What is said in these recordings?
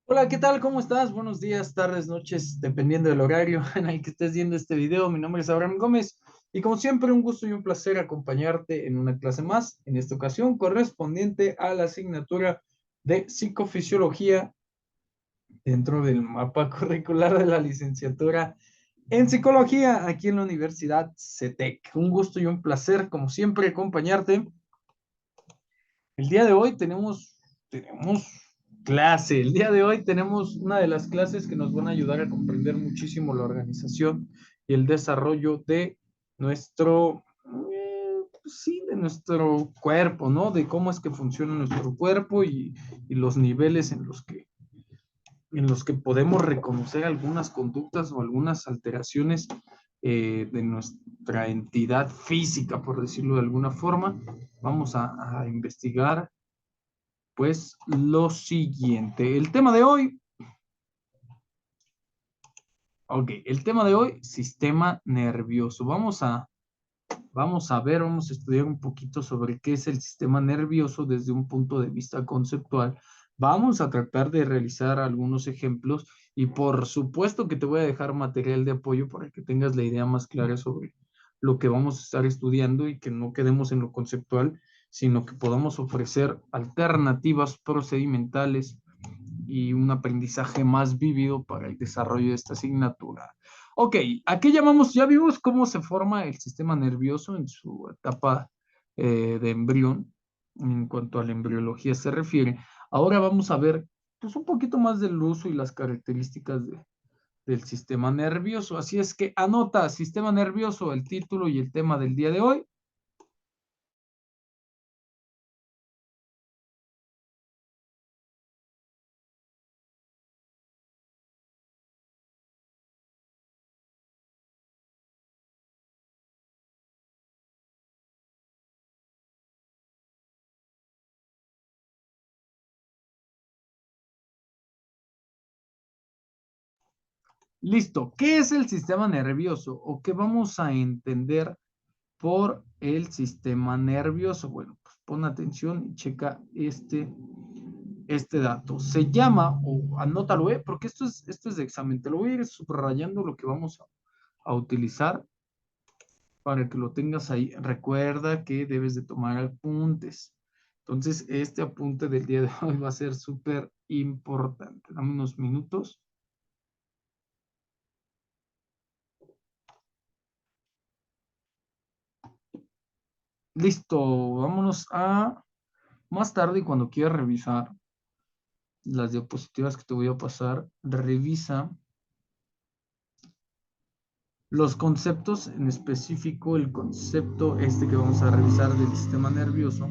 Hola, ¿qué tal? ¿Cómo estás? Buenos días, tardes, noches, dependiendo del horario en el que estés viendo este video. Mi nombre es Abraham Gómez y como siempre un gusto y un placer acompañarte en una clase más, en esta ocasión correspondiente a la asignatura de psicofisiología dentro del mapa curricular de la licenciatura en psicología aquí en la Universidad CETEC. Un gusto y un placer, como siempre, acompañarte. El día de hoy tenemos clase. El día de hoy tenemos una de las clases que nos van a ayudar a comprender muchísimo la organización y el desarrollo de nuestro, sí, de nuestro cuerpo, ¿no? De cómo es que funciona nuestro cuerpo y los niveles en los que podemos reconocer algunas conductas o algunas alteraciones de nuestra entidad física, por decirlo de alguna forma. Vamos a investigar pues lo siguiente. El tema de hoy, sistema nervioso. Vamos a estudiar un poquito sobre qué es el sistema nervioso desde un punto de vista conceptual. Vamos a tratar de realizar algunos ejemplos y por supuesto que te voy a dejar material de apoyo para que tengas la idea más clara sobre lo que vamos a estar estudiando y que no quedemos en lo conceptual, sino que podamos ofrecer alternativas procedimentales y un aprendizaje más vívido para el desarrollo de esta asignatura. Ok, aquí ya vimos cómo se forma el sistema nervioso en su etapa de embrión, en cuanto a la embriología se refiere. Ahora vamos a ver pues, un poquito más del uso y las características del sistema nervioso. Así es que anota sistema nervioso, el título y el tema del día de hoy. Listo. ¿Qué es el sistema nervioso o qué vamos a entender por el sistema nervioso? Bueno, pues pon atención y checa este dato. Se llama, o anótalo, porque esto es de examen. Te lo voy a ir subrayando lo que vamos a utilizar para que lo tengas ahí. Recuerda que debes de tomar apuntes. Entonces, este apunte del día de hoy va a ser súper importante. Dame unos minutos. Listo, vámonos a más tarde cuando quieras revisar las diapositivas que te voy a pasar, revisa los conceptos, en específico el concepto este que vamos a revisar del sistema nervioso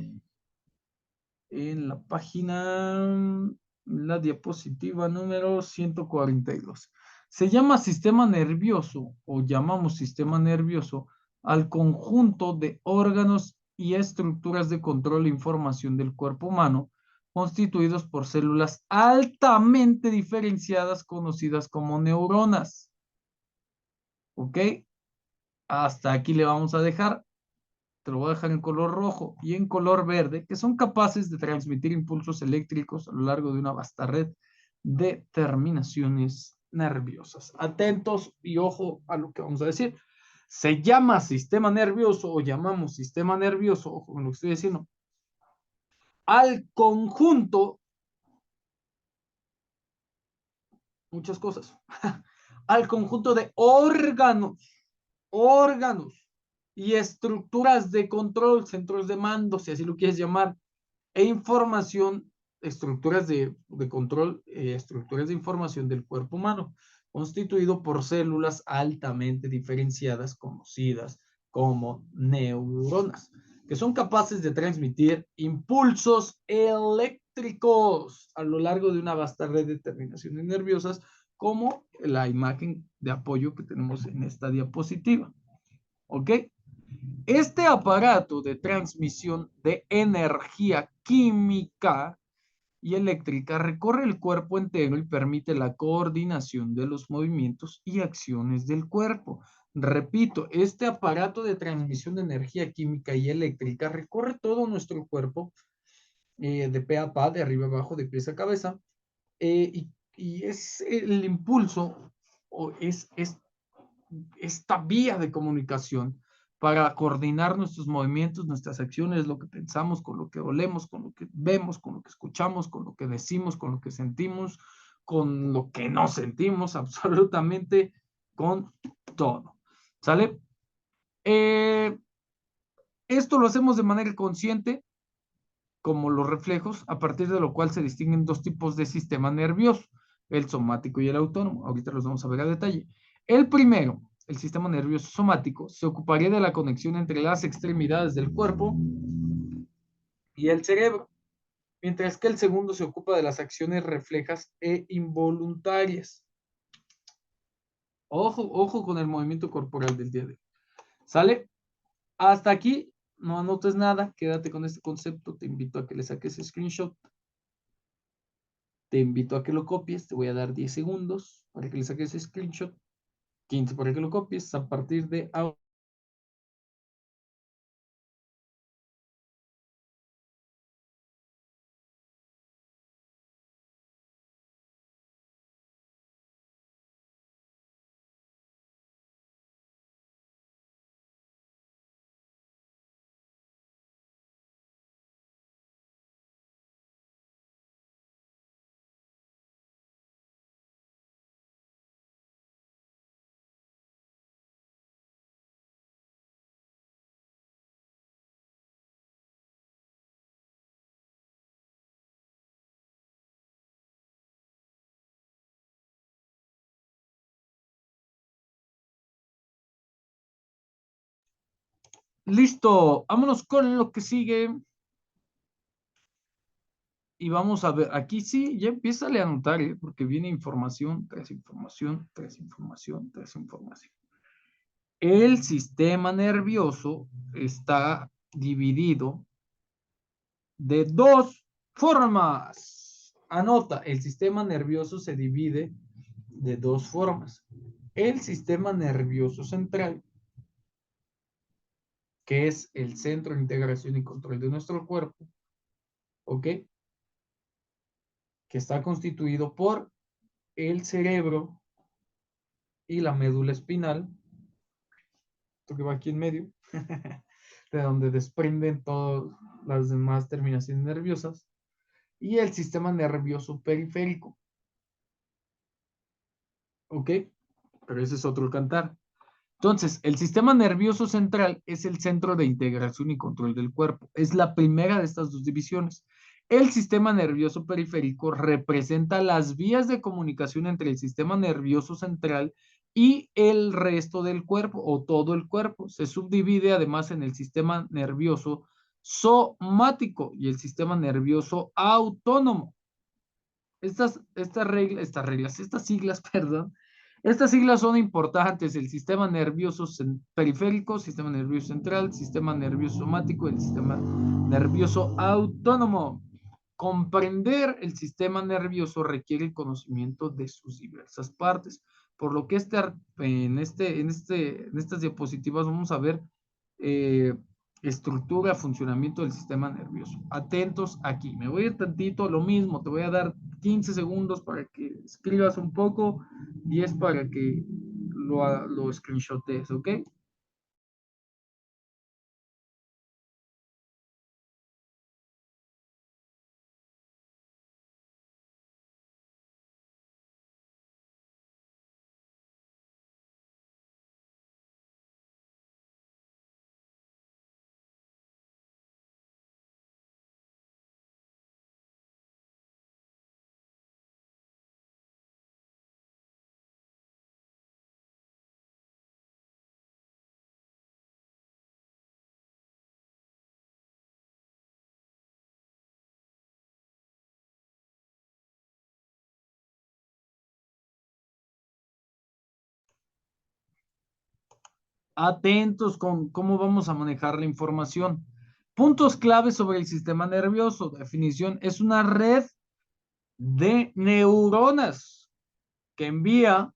en la página, la diapositiva número 142. Se llama sistema nervioso o llamamos sistema nervioso al conjunto de órganos y estructuras de control e información del cuerpo humano constituidos por células altamente diferenciadas conocidas como neuronas. ¿Ok? Hasta aquí le vamos a dejar. Te lo voy a dejar en color rojo y en color verde, que son capaces de transmitir impulsos eléctricos a lo largo de una vasta red de terminaciones nerviosas. Atentos y ojo a lo que vamos a decir. Se llama sistema nervioso o llamamos sistema nervioso, ojo con lo que estoy diciendo, al conjunto, muchas cosas, al conjunto de órganos y estructuras de control, centros de mando, si así lo quieres llamar, e información, estructuras de control, estructuras de información del cuerpo humano, constituido por células altamente diferenciadas, conocidas como neuronas, que son capaces de transmitir impulsos eléctricos a lo largo de una vasta red de terminaciones nerviosas, como la imagen de apoyo que tenemos en esta diapositiva. ¿Ok? Este aparato de transmisión de energía química y eléctrica recorre el cuerpo entero y permite la coordinación de los movimientos y acciones del cuerpo. Repito, este aparato de transmisión de energía química y eléctrica recorre todo nuestro cuerpo de pe a pa, de arriba a abajo, de pies a cabeza, y y es el impulso, o es esta vía de comunicación para coordinar nuestros movimientos, nuestras acciones, lo que pensamos, con lo que olemos, con lo que vemos, con lo que escuchamos, con lo que decimos, con lo que sentimos, con lo que no sentimos, absolutamente con todo. ¿Sale? Eh, Esto lo hacemos de manera consciente, como los reflejos, a partir de lo cual se distinguen dos tipos de sistema nervioso, el somático y el autónomo. Ahorita los vamos a ver a detalle. El primero, el sistema nervioso somático, se ocuparía de la conexión entre las extremidades del cuerpo y el cerebro, mientras que el segundo se ocupa de las acciones reflejas e involuntarias. Ojo, ojo con el movimiento corporal del día de hoy. ¿Sale? Hasta aquí, no anotes nada, quédate con este concepto, te invito a que le saques screenshot. Te invito a que lo copies, te voy a dar 10 segundos para que le saques screenshot, 15 para que lo copies. A partir de ahora, listo, vámonos con lo que sigue. Y vamos a ver, aquí sí, ya empieza a anotar, porque viene información tras información, tras información, tras información. El sistema nervioso está dividido de dos formas. Anota, el sistema nervioso se divide de dos formas. El sistema nervioso central, que es el centro de integración y control de nuestro cuerpo, ¿ok? Que está constituido por el cerebro y la médula espinal, esto que va aquí en medio, de donde desprenden todas las demás terminaciones nerviosas, y el sistema nervioso periférico, ¿ok? Pero ese es otro cantar. Entonces, el sistema nervioso central es el centro de integración y control del cuerpo. Es la primera de estas dos divisiones. El sistema nervioso periférico representa las vías de comunicación entre el sistema nervioso central y el resto del cuerpo o todo el cuerpo. Se subdivide además en el sistema nervioso somático y el sistema nervioso autónomo. Estas siglas, perdón, estas siglas son importantes. El sistema nervioso periférico, sistema nervioso central, sistema nervioso somático, el sistema nervioso autónomo. Comprender el sistema nervioso requiere el conocimiento de sus diversas partes, por lo que en estas diapositivas vamos a ver eh, estructura, funcionamiento del sistema nervioso. Atentos aquí. Me voy a ir tantito, lo mismo, te voy a dar 15 segundos para que escribas un poco, 10 para que lo screenshotes, ¿ok? Atentos con cómo vamos a manejar la información. Puntos claves sobre el sistema nervioso. Definición, es una red de neuronas que envía,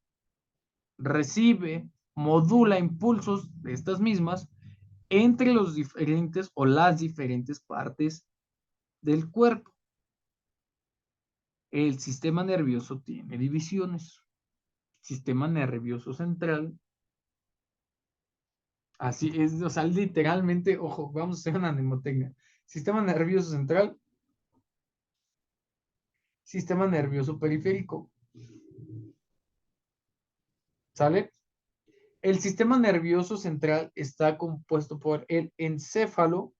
recibe, modula impulsos de estas mismas entre los diferentes o las diferentes partes del cuerpo. El sistema nervioso tiene divisiones. Sistema nervioso central. Así es, o sea, literalmente, ojo, vamos a hacer una mnemotecnia. Sistema nervioso central, sistema nervioso periférico. ¿Sale? El sistema nervioso central está compuesto por el encéfalo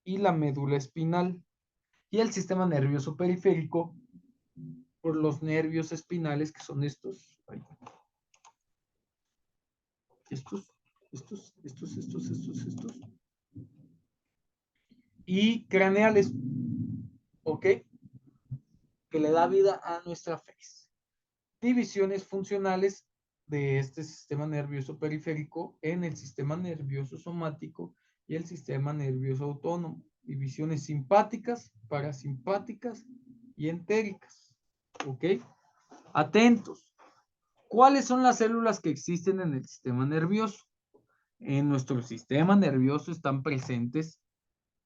y la médula espinal. Y el sistema nervioso periférico por los nervios espinales, que son estos. Estos. Y craneales, ¿ok? Que le da vida a nuestra face. Divisiones funcionales de este sistema nervioso periférico en el sistema nervioso somático y el sistema nervioso autónomo. Divisiones simpáticas, parasimpáticas y entéricas. ¿Ok? Atentos. ¿Cuáles son las células que existen en el sistema nervioso? En nuestro sistema nervioso están presentes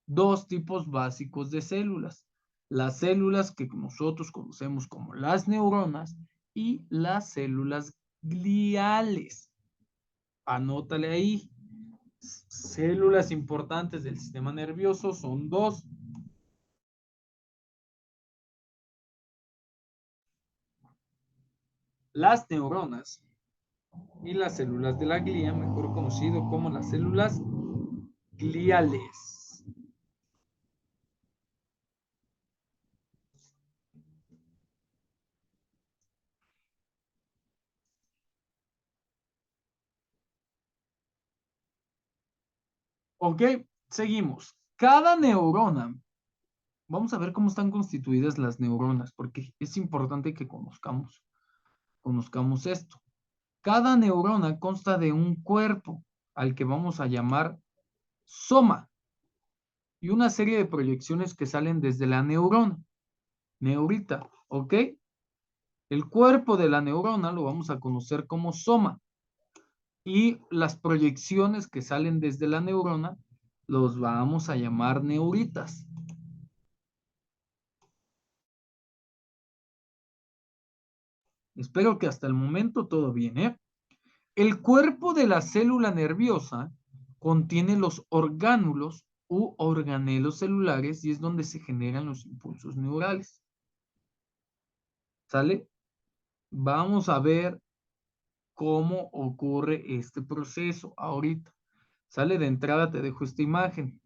dos tipos básicos de células. Las células que nosotros conocemos como las neuronas y las células gliales. Anótale ahí. Células importantes del sistema nervioso son dos. Las neuronas y las células de la glía, mejor conocido como las células gliales. Ok, seguimos. Cada neurona, vamos a ver cómo están constituidas las neuronas, porque es importante que conozcamos esto. Cada neurona consta de un cuerpo al que vamos a llamar soma y una serie de proyecciones que salen desde la neurona, neurita, ¿ok? El cuerpo de la neurona lo vamos a conocer como soma y las proyecciones que salen desde la neurona los vamos a llamar neuritas. Espero que hasta el momento todo bien, ¿eh? El cuerpo de la célula nerviosa contiene los orgánulos u organelos celulares y es donde se generan los impulsos neurales. ¿Sale? Vamos a ver cómo ocurre este proceso ahorita. ¿Sale? De entrada te dejo esta imagen.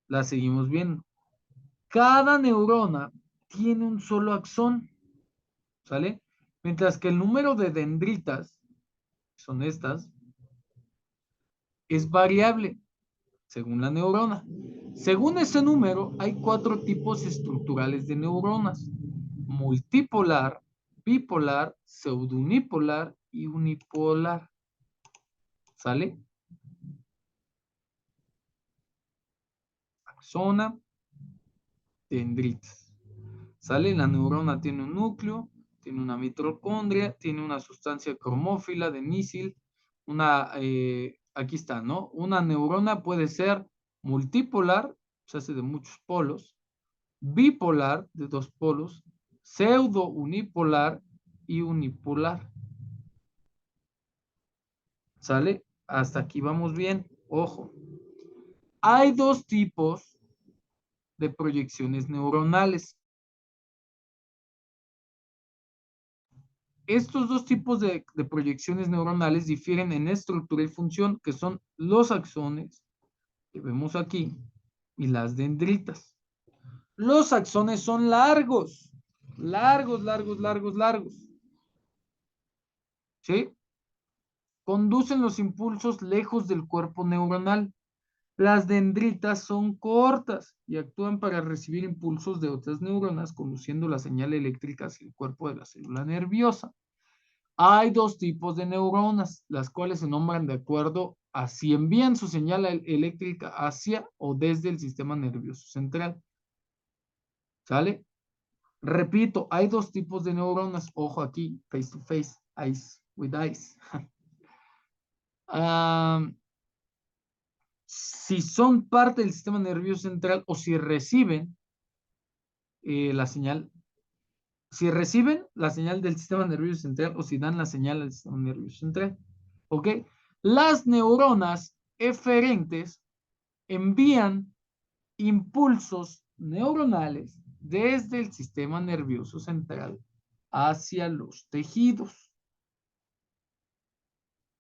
La seguimos viendo. Cada neurona tiene un solo axón. ¿Sale? Mientras que el número de dendritas, son estas, es variable según la neurona. Según ese número, hay 4 tipos estructurales de neuronas: multipolar, bipolar, pseudonipolar y unipolar. ¿Sale? Axona, dendritas. ¿Sale? La neurona tiene un núcleo, tiene una mitocondria, tiene una sustancia cromófila de nísil, aquí está, ¿no? Una neurona puede ser multipolar, se hace de muchos polos, bipolar, de 2 polos, pseudo unipolar y unipolar. ¿Sale? Hasta aquí vamos bien. Ojo. Hay 2 tipos de proyecciones neuronales. Estos 2 tipos de proyecciones neuronales difieren en estructura y función, que son los axones, que vemos aquí, y las dendritas. Los axones son largos, largos. ¿Sí? Conducen los impulsos lejos del cuerpo neuronal. Las dendritas son cortas y actúan para recibir impulsos de otras neuronas, conduciendo la señal eléctrica hacia el cuerpo de la célula nerviosa. Hay 2 tipos de neuronas, las cuales se nombran de acuerdo a si envían su señal eléctrica hacia o desde el sistema nervioso central. ¿Sale? Repito, hay 2 tipos de neuronas. Ojo aquí, face to face, eyes with eyes. Si son parte del sistema nervioso central o si reciben la señal, si reciben la señal del sistema nervioso central o si dan la señal al sistema nervioso central. ¿Ok? Las neuronas eferentes envían impulsos neuronales desde el sistema nervioso central hacia los tejidos.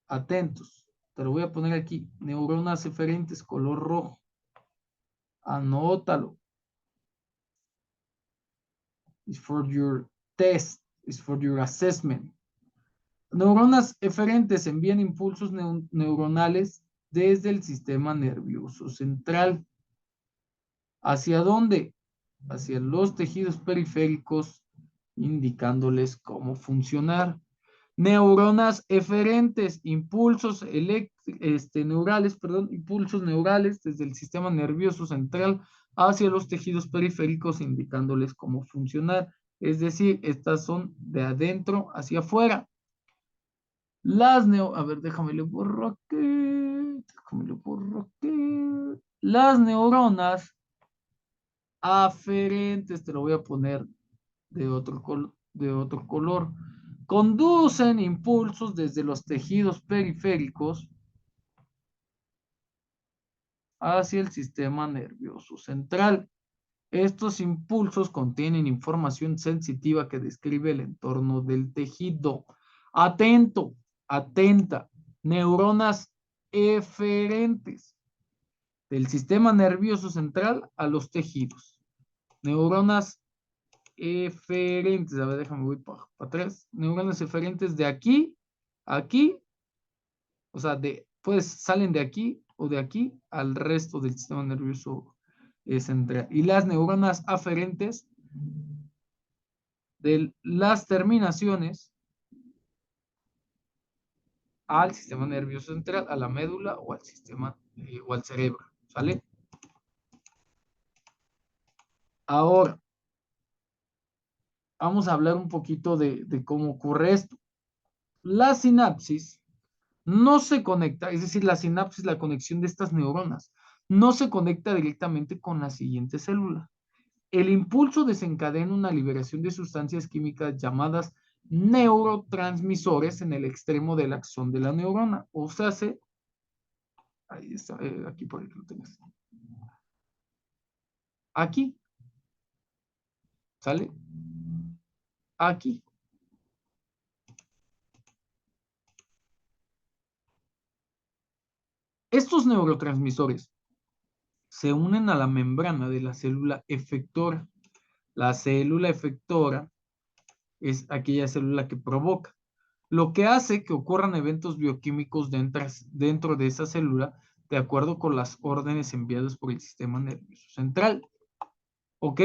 Atentos, te lo voy a poner aquí. Neuronas eferentes color rojo. Anótalo. It's for your test. It's for your assessment. Neuronas eferentes envían impulsos neuronales desde el sistema nervioso central. ¿Hacia dónde? Hacia los tejidos periféricos, indicándoles cómo funcionar. Neuronas eferentes, impulsos neurales, perdón, impulsos neurales desde el sistema nervioso central hacia los tejidos periféricos, indicándoles cómo funcionar. Es decir, estas son de adentro hacia afuera. A ver, déjame lo borro aquí. Déjame lo borro aquí. Las neuronas aferentes, te lo voy a poner de otro color, conducen impulsos desde los tejidos periféricos hacia el sistema nervioso central. Estos impulsos contienen información sensitiva que describe el entorno del tejido. Atento, atenta, neuronas eferentes del sistema nervioso central a los tejidos. Neuronas eferentes, a ver, déjame voy para atrás. Neuronas eferentes de aquí a aquí, o sea, pues salen de aquí o de aquí al resto del sistema nervioso central. Y las neuronas aferentes de las terminaciones al sistema nervioso central, a la médula o al sistema o al cerebro, ¿sale? Ahora, vamos a hablar un poquito de cómo ocurre esto. La sinapsis no se conecta, es decir, la sinapsis, la conexión de estas neuronas, no se conecta directamente con la siguiente célula. El impulso desencadena una liberación de sustancias químicas llamadas neurotransmisores en el extremo del axón de la neurona. O sea, ahí está, aquí por ahí lo tenés. Aquí, ¿sale? Aquí. Estos neurotransmisores se unen a la membrana de la célula efectora. La célula efectora es aquella célula que provoca, lo que hace que ocurran eventos bioquímicos dentro de esa célula de acuerdo con las órdenes enviadas por el sistema nervioso central. ¿Ok?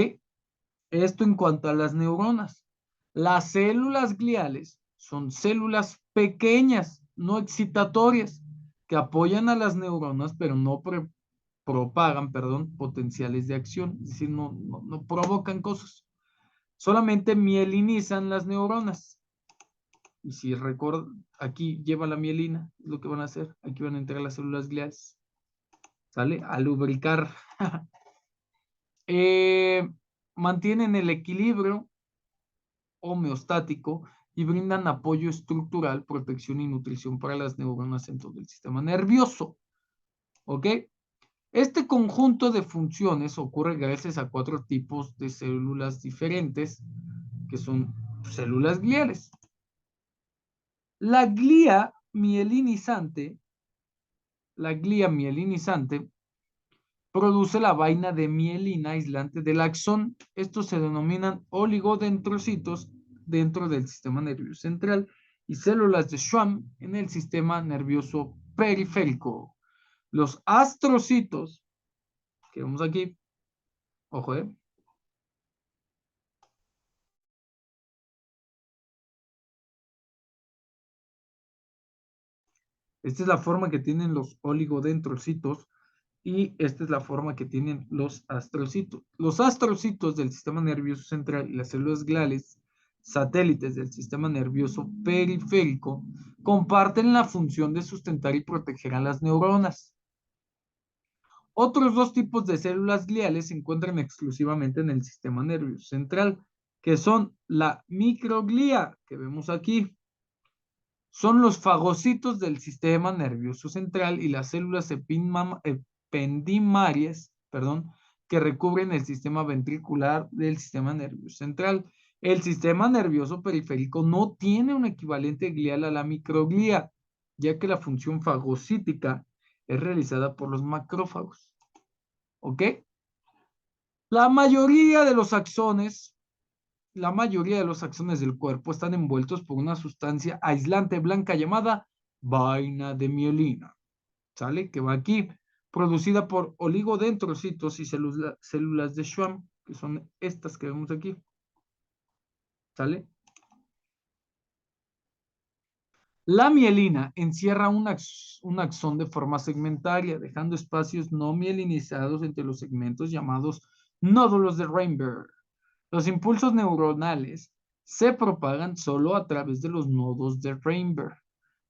Esto en cuanto a las neuronas. Las células gliales son células pequeñas, no excitatorias, que apoyan a las neuronas, pero no propagan, perdón, potenciales de acción, es decir, no provocan cosas. Solamente mielinizan las neuronas. Y si recuerdo, aquí lleva la mielina, es lo que van a hacer. Aquí van a entrar las células gliales. ¿Sale? A lubricar. Mantienen el equilibrio homeostático y brindan apoyo estructural, protección y nutrición para las neuronas en todo el sistema nervioso. ¿Ok? Este conjunto de funciones ocurre gracias a 4 tipos de células diferentes, que son células gliales. La glía mielinizante produce la vaina de mielina aislante del axón. Estos se denominan oligodendrocitos dentro del sistema nervioso central y células de Schwann en el sistema nervioso periférico. Los astrocitos, que vemos aquí, ojo, esta es la forma que tienen los oligodendrocitos y esta es la forma que tienen los astrocitos. Los astrocitos del sistema nervioso central y las células gliales, satélites del sistema nervioso periférico, comparten la función de sustentar y proteger a las neuronas. Otros dos tipos de células gliales se encuentran exclusivamente en el sistema nervioso central, que son la microglía, que vemos aquí. Son los fagocitos del sistema nervioso central y las células ependimarias, perdón, que recubren el sistema ventricular del sistema nervioso central. El sistema nervioso periférico no tiene un equivalente glial a la microglía, ya que la función fagocítica es realizada por los macrófagos. ¿Ok? La mayoría de los axones La mayoría de los axones del cuerpo están envueltos por una sustancia aislante blanca llamada vaina de mielina, ¿sale? Que va aquí, producida por oligodendrocitos y células de Schwann, que son estas que vemos aquí, ¿sale? La mielina encierra un axón de forma segmentaria, dejando espacios no mielinizados entre los segmentos llamados nódulos de Reinberg. Los impulsos neuronales se propagan solo a través de los nodos de Reinberg,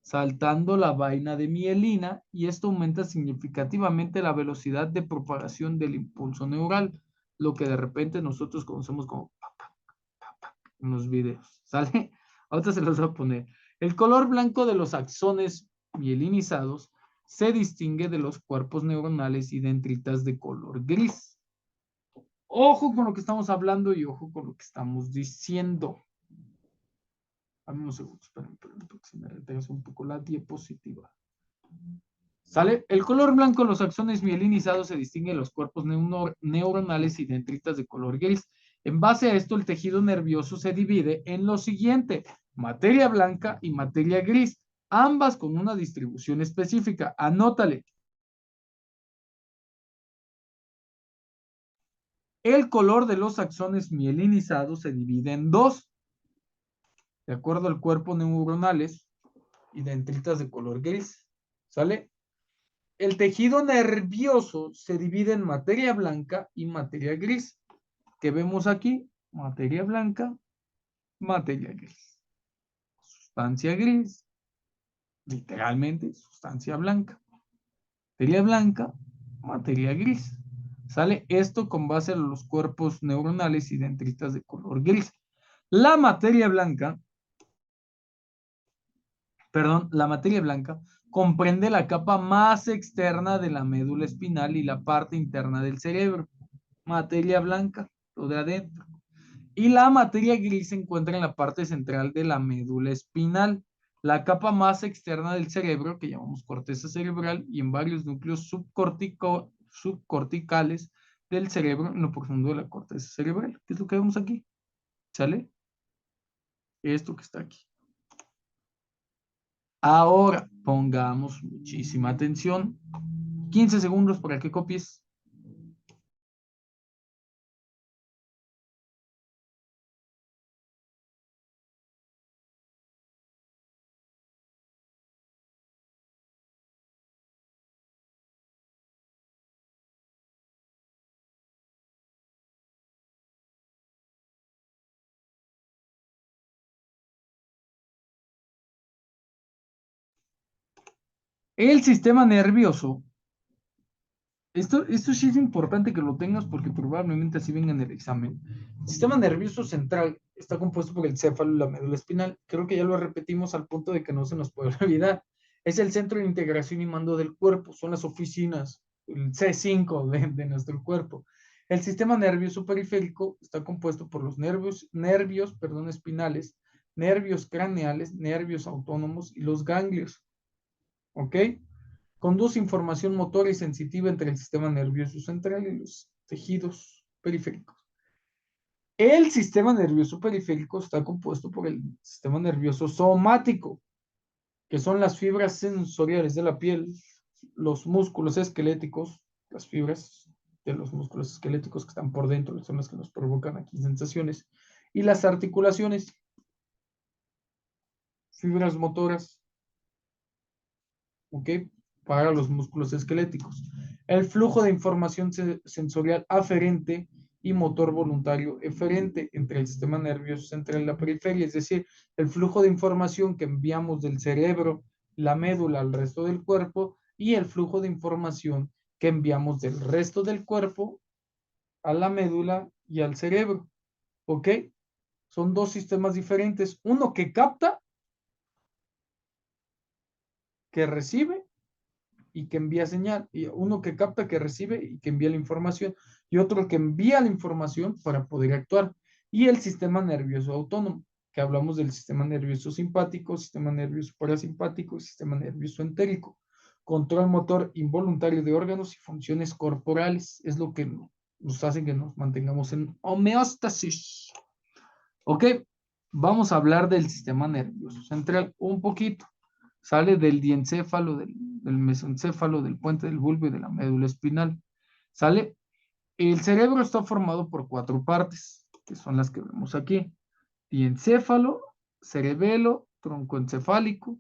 saltando la vaina de mielina, y esto aumenta significativamente la velocidad de propagación del impulso neural, lo que de repente nosotros conocemos como en los videos, ¿sale? Ahorita se los voy a poner. El color blanco de los axones mielinizados se distingue de los cuerpos neuronales y dendritas de color gris. Ojo con lo que estamos hablando y ojo con lo que estamos diciendo. Dame unos segundos, esperen, porque se me retrasa un poco la diapositiva. ¿Sale? El color blanco de los axones mielinizados se distingue de los cuerpos neuronales y dendritas de color gris. En base a esto, el tejido nervioso se divide en lo siguiente: materia blanca y materia gris, ambas con una distribución específica. Anótale. El color de los axones mielinizados se divide en dos, de acuerdo al cuerpo neuronales y dendritas de color gris. ¿Sale? El tejido nervioso se divide en materia blanca y materia gris, que vemos aquí: materia blanca, materia gris. Sustancia gris, literalmente sustancia blanca. Materia blanca, materia gris. ¿Sale? Esto con base a los cuerpos neuronales y dendritas de color gris. La materia blanca la materia blanca comprende la capa más externa de la médula espinal y la parte interna del cerebro. Materia blanca, lo de adentro. Y la materia gris se encuentra en la parte central de la médula espinal, la capa más externa del cerebro, que llamamos corteza cerebral, y en varios núcleos subcorticales del cerebro en lo profundo de la corteza cerebral. ¿Qué es lo que vemos aquí? ¿Sale? Esto que está aquí. Ahora pongamos muchísima atención. 15 segundos para que copies. El sistema nervioso. Esto sí es importante que lo tengas porque probablemente así venga en el examen. El sistema nervioso central está compuesto por el céfalo y la médula espinal. Creo que ya lo repetimos al punto de que no se nos puede olvidar. Es el centro de integración y mando del cuerpo. Son las oficinas, el C5 de nuestro cuerpo. El sistema nervioso periférico está compuesto por los nervios espinales, nervios craneales, nervios autónomos y los ganglios. ¿Ok? Conduce información motora y sensitiva entre el sistema nervioso central y los tejidos periféricos. El sistema nervioso periférico está compuesto por el sistema nervioso somático, que son las fibras sensoriales de la piel, los músculos esqueléticos, las fibras de los músculos esqueléticos que están por dentro, son las que nos provocan aquí sensaciones, y las articulaciones, fibras motoras, ¿ok? Para los músculos esqueléticos. El flujo de información sensorial aferente y motor voluntario eferente entre el sistema nervioso central y la periferia, es decir, el flujo de información que enviamos del cerebro, la médula al resto del cuerpo, y el flujo de información que enviamos del resto del cuerpo a la médula y al cerebro. ¿Ok? Son dos sistemas diferentes. Uno que capta, que recibe y que envía señal. Y uno que capta, que recibe y que envía la información. Y otro que envía la información para poder actuar. Y el sistema nervioso autónomo, que hablamos del sistema nervioso simpático, sistema nervioso parasimpático, sistema nervioso entérico. Control motor involuntario de órganos y funciones corporales. Es lo que nos hace que nos mantengamos en homeostasis. Ok, vamos a hablar del sistema nervioso central un poquito. Sale del diencéfalo, del mesencéfalo, del puente del bulbo y de la médula espinal. ¿Sale? El cerebro está formado por cuatro partes, que son las que vemos aquí. Diencéfalo, cerebelo, tronco encefálico.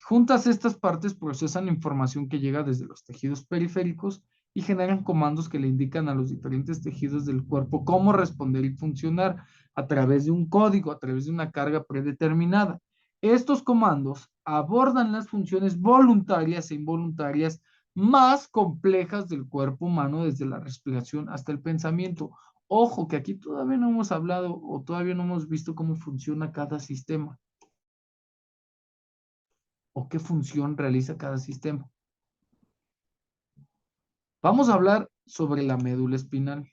Juntas estas partes procesan información que llega desde los tejidos periféricos y generan comandos que le indican a los diferentes tejidos del cuerpo cómo responder y funcionar a través de un código, a través de una carga predeterminada. Estos comandos abordan las funciones voluntarias e involuntarias más complejas del cuerpo humano, desde la respiración hasta el pensamiento. Ojo, que aquí todavía no hemos hablado o todavía no hemos visto cómo funciona cada sistema o qué función realiza cada sistema. Vamos a hablar sobre la médula espinal,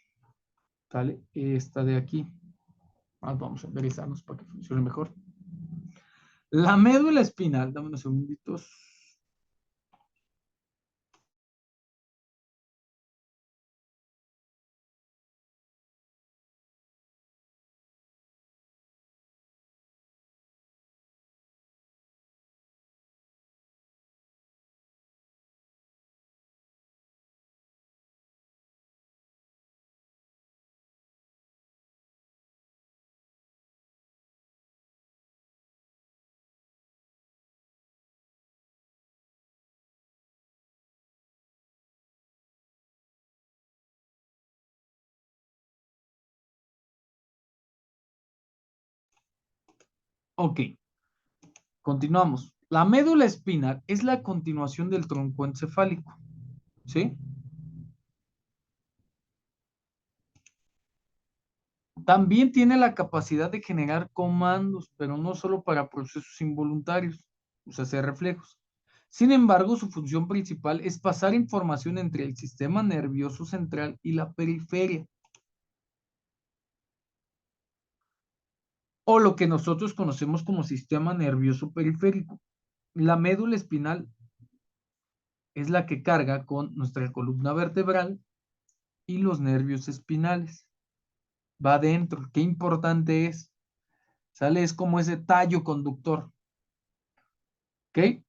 ¿vale? Esta de aquí. Vamos a enderezarnos para que funcione mejor. La médula espinal, dame unos segunditos. Ok, continuamos. La médula espinal es la continuación del tronco encefálico, ¿sí? También tiene la capacidad de generar comandos, pero no solo para procesos involuntarios, o sea, hacer reflejos. Sin embargo, su función principal es pasar información entre el sistema nervioso central y la periferia, o lo que nosotros conocemos como sistema nervioso periférico. La médula espinal es la que carga con nuestra columna vertebral y los nervios espinales. Va adentro. Qué importante es. ¿Sale? Es como ese tallo conductor. ¿Ok?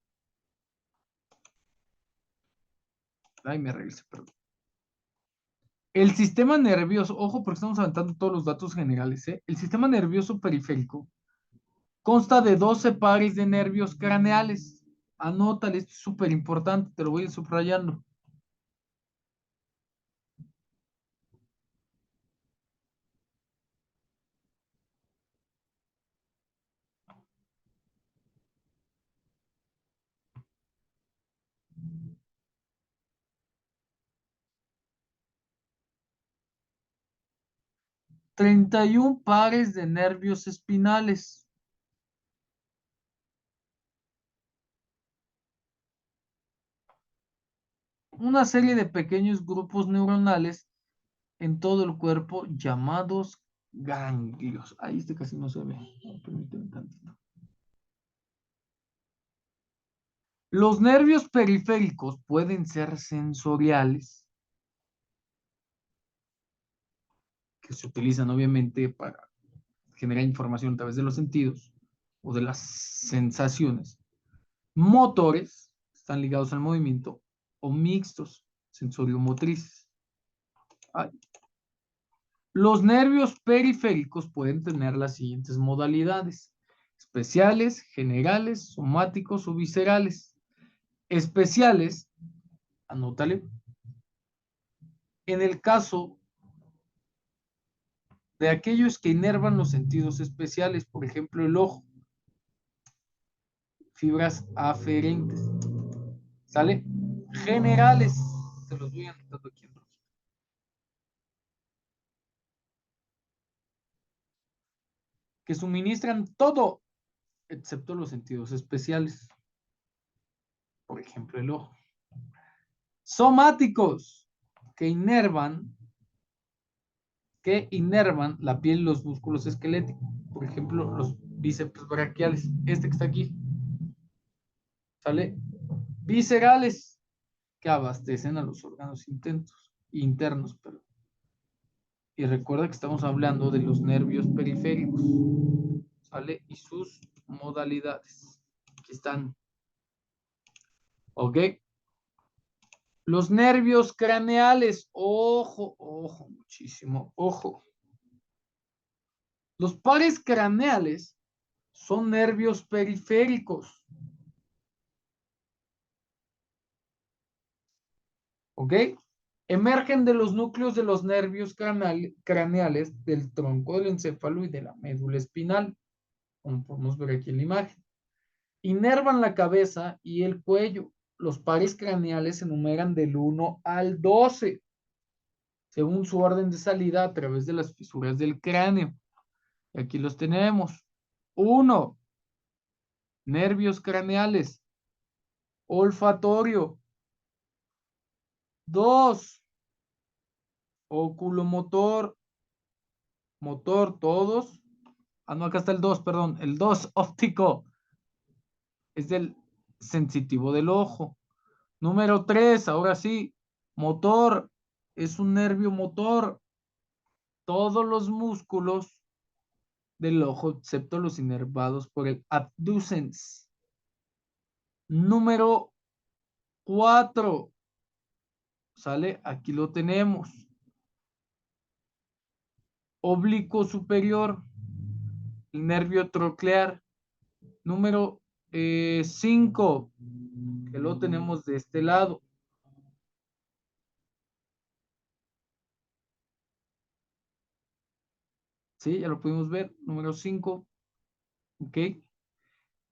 Ay, me regresé, perdón. El sistema nervioso, ojo porque estamos aventando todos los datos generales, ¿eh? El sistema nervioso periférico consta de 12 pares de nervios craneales. Anótale, esto es súper importante, te lo voy a ir subrayando. 31 pares de nervios espinales. Una serie de pequeños grupos neuronales en todo el cuerpo llamados ganglios. Ahí este casi no se ve. Permíteme tantito. Los nervios periféricos pueden ser sensoriales, que se utilizan obviamente para generar información a través de los sentidos o de las sensaciones. Motores, están ligados al movimiento, o mixtos, sensoriomotrices. Ay. Los nervios periféricos pueden tener las siguientes modalidades: especiales, generales, somáticos o viscerales. Especiales, anótale, en el caso de aquellos que inervan los sentidos especiales, por ejemplo, el ojo, fibras aferentes. ¿Sale? Generales, te los voy anotando aquí en rojo. Que suministran todo, excepto los sentidos especiales. Por ejemplo, el ojo. Somáticos, que inervan la piel y los músculos esqueléticos. Por ejemplo, los bíceps braquiales. Este que está aquí. ¿Sale? Viscerales, que abastecen a los órganos internos. Perdón. Y recuerda que estamos hablando de los nervios periféricos. ¿Sale? Y sus modalidades. Aquí están. ¿Ok? Los nervios craneales. Ojo, ojo, muchísimo, ojo. Los pares craneales son nervios periféricos. ¿Ok? Emergen de los núcleos de los nervios craneales del tronco del encéfalo y de la médula espinal, como podemos ver aquí en la imagen. Inervan la cabeza y el cuello. Los pares craneales se enumeran del 1 al 12, según su orden de salida a través de las fisuras del cráneo. Y aquí los tenemos. 1. Nervios craneales. Olfatorio. 2. Oculomotor. Motor, todos. Ah, no, acá está el 2, perdón. El 2, óptico. Es del sensitivo del ojo. Número 3, ahora sí. Motor. Es un nervio motor. Todos los músculos del ojo, excepto los inervados por el abducens. Número 4. ¿Sale? Aquí lo tenemos. Oblicuo superior, el nervio troclear. Número 5, que lo tenemos de este lado. ¿Sí? Ya lo pudimos ver. Número 5. ¿Ok?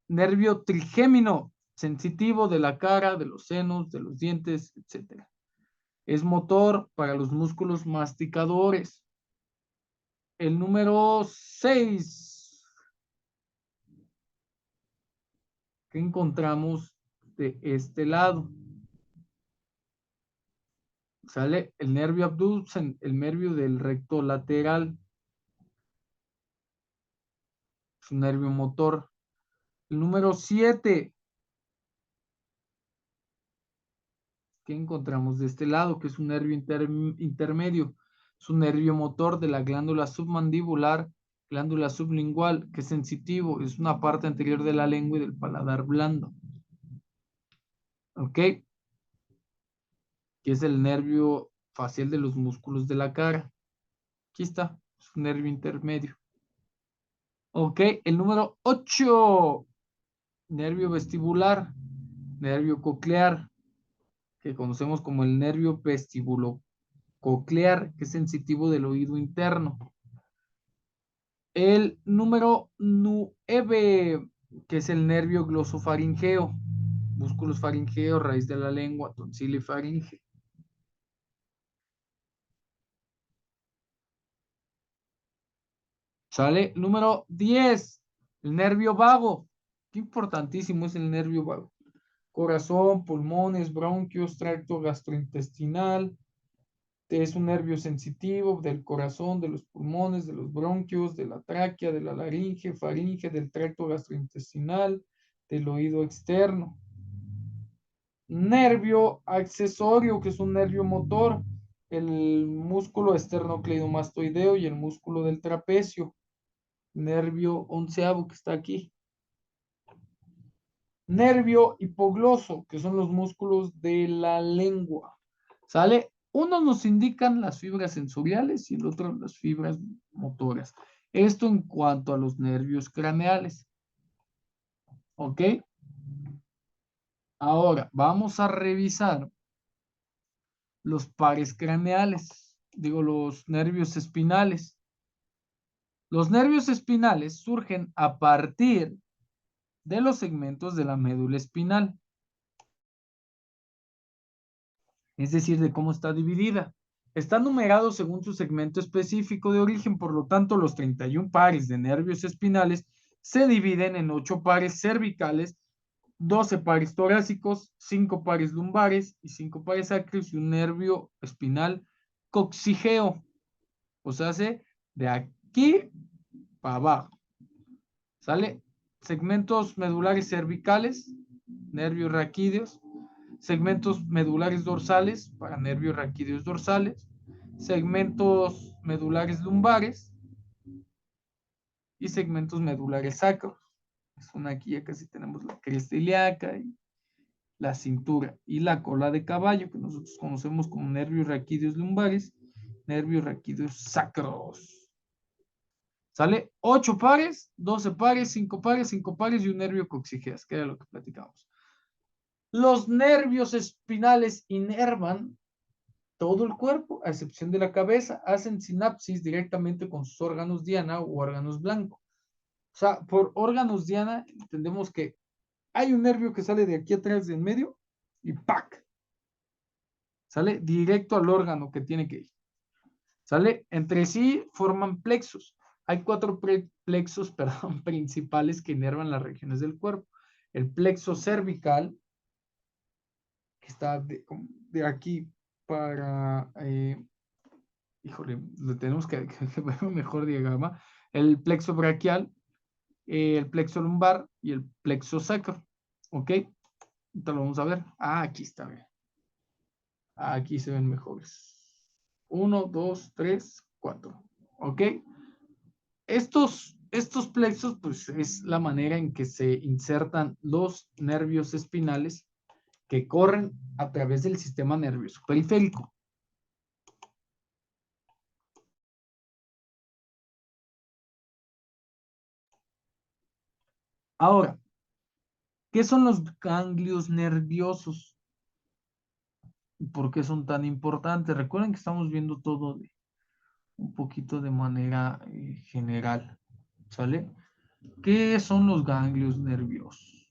Nervio trigémino, sensitivo de la cara, de los senos, de los dientes, etc. Es motor para los músculos masticadores. El número 6, que encontramos de este lado. Sale el nervio abducens, el nervio del recto lateral. Es un nervio motor. El número 7, que encontramos de este lado, que es un nervio intermedio. Es un nervio motor de la glándula submandibular, glándula sublingual, que es sensitivo. Es una parte anterior de la lengua y del paladar blando. ¿Ok? Que es el nervio facial de los músculos de la cara. Aquí está, es un nervio intermedio. Ok, el número 8, nervio vestibular, nervio coclear, que conocemos como el nervio vestibulococlear, que es sensitivo del oído interno. El número 9, que es el nervio glosofaringeo, músculos faringeos, raíz de la lengua, tonsil y faringe. ¿Sale? Número 10, el nervio vago. Qué importantísimo es el nervio vago. Corazón, pulmones, bronquios, tracto gastrointestinal. Es un nervio sensitivo del corazón, de los pulmones, de los bronquios, de la tráquea, de la laringe, faringe, del tracto gastrointestinal, del oído externo. Nervio accesorio, que es un nervio motor, el músculo esternocleidomastoideo y el músculo del trapecio. Nervio onceavo, que está aquí. Nervio hipogloso, que son los músculos de la lengua. ¿Sale? Unos nos indican las fibras sensoriales y el otro las fibras motoras. Esto en cuanto a los nervios craneales. ¿Ok? Ahora vamos a revisar los pares craneales. Digo, los nervios espinales. Los nervios espinales surgen a partir de los segmentos de la médula espinal. es decir, de cómo está dividida. Está numerado según su segmento específico de origen, por lo tanto, los 31 pares de nervios espinales se dividen en 8 pares cervicales, 12 pares torácicos, 5 pares lumbares y 5 pares sacros y un nervio espinal coxigeo. O sea, hace de aquí para abajo. ¿Sale? Segmentos medulares cervicales, nervios raquídeos, segmentos medulares dorsales para nervios raquídeos dorsales, segmentos medulares lumbares y segmentos medulares sacros. Son aquí ya casi tenemos la cresta ilíaca y la cintura y la cola de caballo, que nosotros conocemos como nervios raquídeos lumbares, nervios raquídeos sacros. ¿Sale? 8 pares, 12 pares, 5 pares, 5 pares y un nervio coxigeas, que era lo que platicamos. Los nervios espinales inervan todo el cuerpo, a excepción de la cabeza, hacen sinapsis directamente con sus órganos diana o órganos blanco. O sea, por órganos diana entendemos que hay un nervio que sale de aquí atrás de en medio y ¡pac! Sale directo al órgano que tiene que ir. ¿Sale? Entre sí forman plexos. Hay 4 plexos, perdón, principales que inervan las regiones del cuerpo. El plexo cervical, que está de aquí para, híjole, le tenemos que ver un mejor diagrama. El plexo braquial, el plexo lumbar y el plexo sacro. ¿Ok? Ahorita lo vamos a ver. Ah, aquí está. Bien. Aquí se ven mejores. 1, 2, 3, 4. ¿Ok? Estos plexos, pues es la manera en que se insertan los nervios espinales que corren a través del sistema nervioso periférico. Ahora, ¿qué son los ganglios nerviosos? ¿Por qué son tan importantes? Recuerden que estamos viendo todo un poquito de manera general, ¿sale? ¿Qué son los ganglios nerviosos?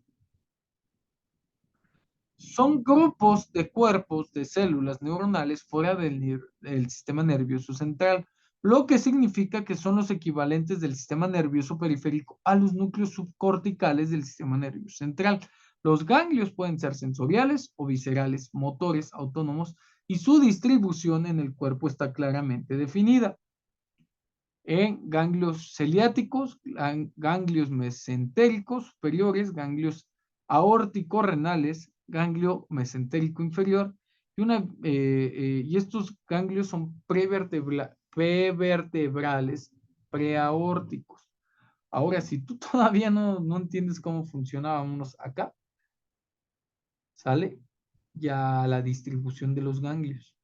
Son grupos de cuerpos de células neuronales fuera del sistema nervioso central, lo que significa que son los equivalentes del sistema nervioso periférico a los núcleos subcorticales del sistema nervioso central. Los ganglios pueden ser sensoriales o viscerales, motores, autónomos, y su distribución en el cuerpo está claramente definida en ganglios ciliáticos, ganglios mesentéricos superiores, ganglios aórtico-renales, ganglio mesentérico inferior, y estos ganglios son prevertebrales, preaórticos. Ahora, si tú todavía no entiendes cómo funcionábamos acá, sale ya la distribución de los ganglios.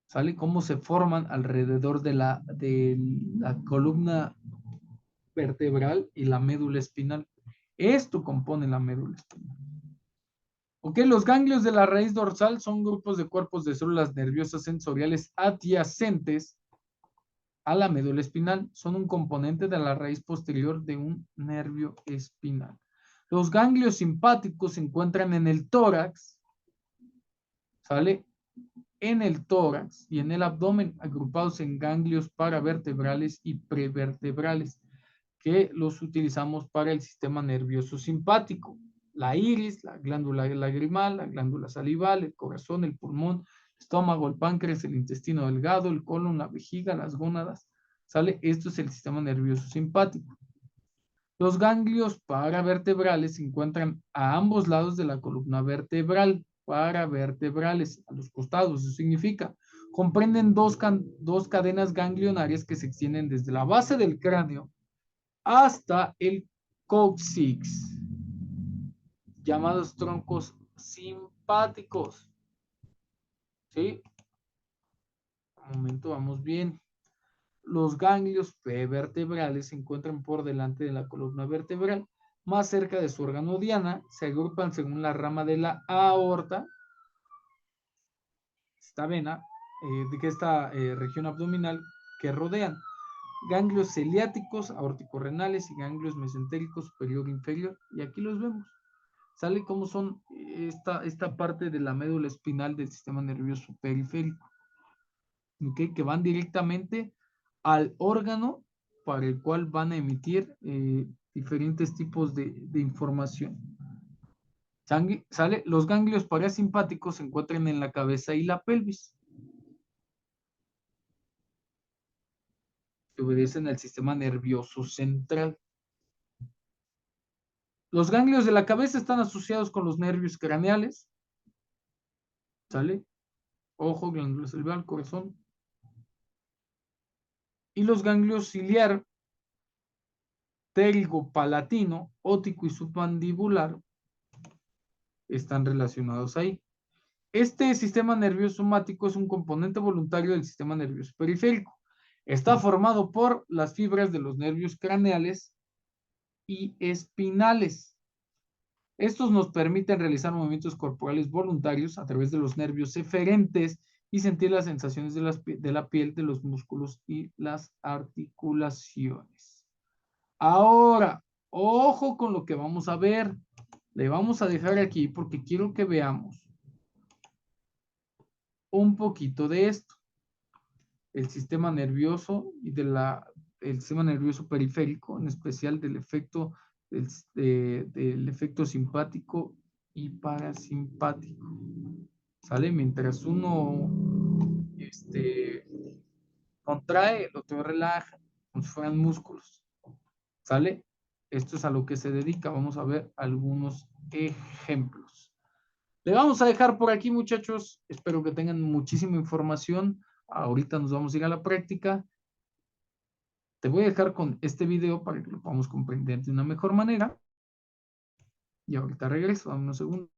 ¿Sale? Cómo se forman alrededor de la columna vertebral y la médula espinal. Esto compone la médula espinal. Ok, los ganglios de la raíz dorsal son grupos de cuerpos de células nerviosas sensoriales adyacentes a la médula espinal. Son un componente de la raíz posterior de un nervio espinal. Los ganglios simpáticos se encuentran en el tórax, ¿sale? En el tórax y en el abdomen, agrupados en ganglios paravertebrales y prevertebrales, que los utilizamos para el sistema nervioso simpático. La iris, la glándula lagrimal, la glándula salival, el corazón, el pulmón, el estómago, el páncreas, el intestino delgado, el colon, la vejiga, las gónadas. ¿Sale? Esto es el sistema nervioso simpático. Los ganglios paravertebrales se encuentran a ambos lados de la columna vertebral, paravertebrales, a los costados. Eso significa, comprenden dos cadenas ganglionarias que se extienden desde la base del cráneo hasta el cóccix, llamados troncos simpáticos. ¿Sí? Un momento, vamos bien. Los ganglios prevertebrales se encuentran por delante de la columna vertebral, más cerca de su órgano diana, se agrupan según la rama de la aorta, esta vena, de esta región abdominal que rodean. Ganglios ciliáticos, aórtico-renales y ganglios mesentéricos superior e inferior. Y aquí los vemos. ¿Sale? ¿Cómo son esta parte de la médula espinal del sistema nervioso periférico? ¿Ok? Que van directamente al órgano para el cual van a emitir diferentes tipos de información. ¿Sale? Los ganglios parasimpáticos se encuentran en la cabeza y la pelvis, que obedecen al sistema nervioso central. Los ganglios de la cabeza están asociados con los nervios craneales, ¿sale? Ojo, glándula cerebral, corazón. Y los ganglios ciliar, ptérigo-palatino, óptico y submandibular están relacionados ahí. Este sistema nervioso somático es un componente voluntario del sistema nervioso periférico. Está formado por las fibras de los nervios craneales y espinales. Estos nos permiten realizar movimientos corporales voluntarios a través de los nervios eferentes y sentir las sensaciones de la piel, de los músculos y las articulaciones. Ahora, ojo con lo que vamos a ver. Le vamos a dejar aquí porque quiero que veamos un poquito de esto. El sistema nervioso y el sistema nervioso periférico, en especial del efecto simpático y parasimpático. ¿Sale? Mientras uno contrae, el otro relaja, como si fueran músculos. ¿Sale? Esto es a lo que se dedica. Vamos a ver algunos ejemplos. Le vamos a dejar por aquí, muchachos. Espero que tengan muchísima información. Ahorita nos vamos a ir a la práctica. Te voy a dejar con este video para que lo podamos comprender de una mejor manera. Y ahorita regreso, dame unos segundos.